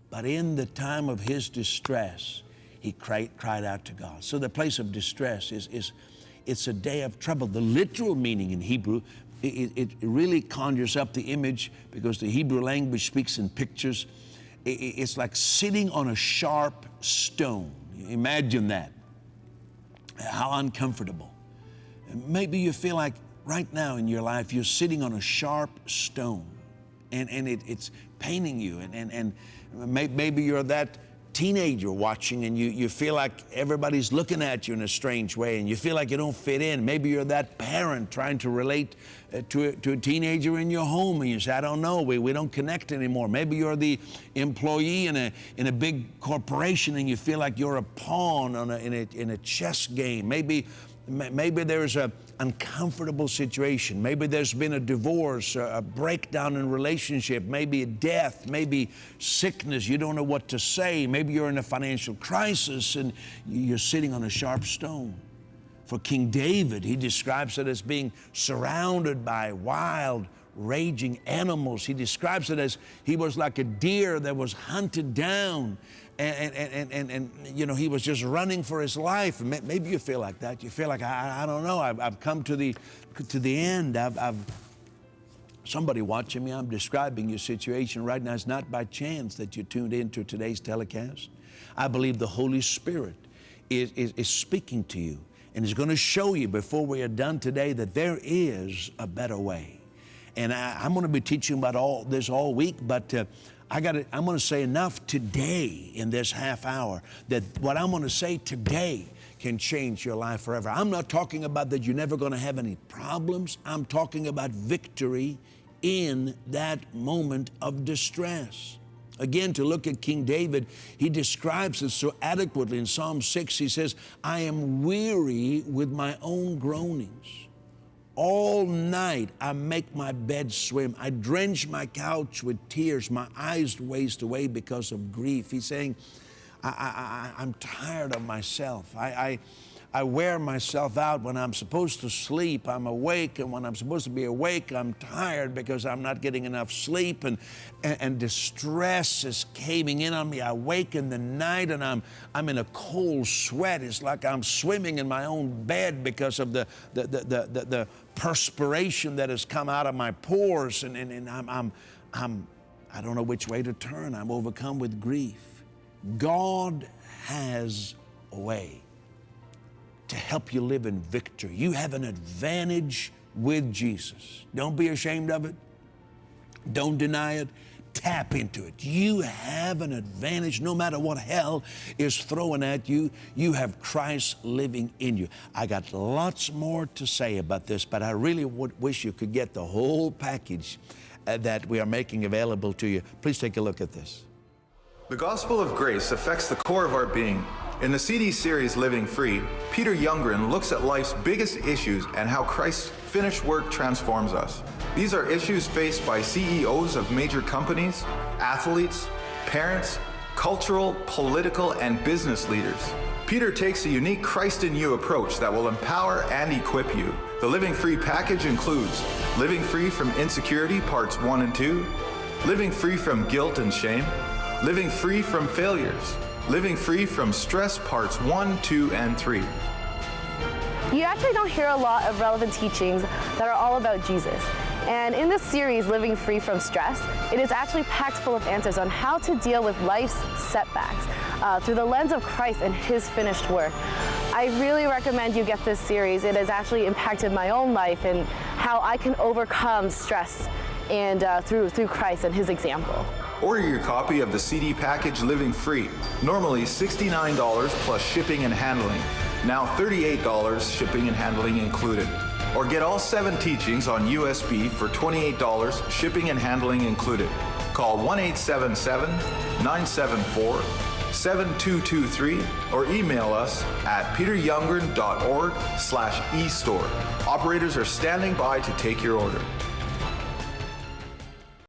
But in the time of his distress, he cried out to God. So the place of distress it's a day of trouble. The literal meaning in Hebrew, it really conjures up the image, because the Hebrew language speaks in pictures. It's like sitting on a sharp stone. Imagine that. How uncomfortable. Maybe you feel like right now in your life you're sitting on a sharp stone, and it's paining you, and maybe you're that teenager watching, and you feel like everybody's looking at you in a strange way, and you feel like you don't fit in. Maybe you're that parent trying to relate to a teenager in your home, and you say, I don't know, we don't connect anymore. Maybe you're the employee in a big corporation, and you feel like you're a pawn in a chess game. Maybe there's an uncomfortable situation. Maybe there's been a divorce, a breakdown in relationship, maybe a death, maybe sickness. You don't know what to say. Maybe you're in a financial crisis and you're sitting on a sharp stone. For King David, he describes it as being surrounded by wild, raging animals. He describes it as he was like a deer that was hunted down, and you know, he was just running for his life. Maybe you feel like that. You feel like, I don't know, I've come to the end. Somebody watching me, I'm describing your situation right now. It's not by chance that you tuned into today's telecast. I believe the Holy Spirit is speaking to you, and is going to show you before we are done today that there is a better way. And I'm going to be teaching about all this all week, but I'm going to say enough today in this half hour that what I'm going to say today can change your life forever. I'm not talking about that you're never going to have any problems. I'm talking about victory in that moment of distress. Again, to look at King David, he describes it so adequately in Psalm 6. He says, I am weary with my own groanings. All night I make my bed swim. I drench my couch with tears. My eyes waste away because of grief. He's saying, I'm tired of myself. I wear myself out when I'm supposed to sleep. I'm awake, and when I'm supposed to be awake, I'm tired because I'm not getting enough sleep, and distress is caving in on me. I wake in the night and I'm in a cold sweat. It's like I'm swimming in my own bed because of the perspiration that has come out of my pores, and I don't know which way to turn. I'm overcome with grief. God has a way to help you live in victory. You have an advantage with Jesus. Don't be ashamed of it. Don't deny it. Tap into it. You have an advantage. No matter what hell is throwing at you, you have Christ living in you. I got lots more to say about this, but I really would wish you could get the whole package that we are making available to you. Please take a look at this. The gospel of grace affects the core of our being. In the CD series Living Free, Peter Youngren looks at life's biggest issues and how Christ's finished work transforms us. These are issues faced by CEOs of major companies, athletes, parents, cultural, political, and business leaders. Peter takes a unique Christ in you approach that will empower and equip you. The Living Free package includes Living Free from Insecurity Parts 1 and 2, Living Free from Guilt and Shame, Living Free from Failures, Living Free from Stress Parts 1, 2, and 3. You actually don't hear a lot of relevant teachings that are all about Jesus. And in this series, Living Free from Stress, it is actually packed full of answers on how to deal with life's setbacks through the lens of Christ and His finished work. I really recommend you get this series. It has actually impacted my own life and how I can overcome stress and through Christ and His example. Order your copy of the CD package Living Free, normally $69 plus shipping and handling, now $38 shipping and handling included. Or get all 7 teachings on USB for $28, shipping and handling included. Call 1-877-974-7223 or email us at peteryoungren.org/e-store. Operators are standing by to take your order.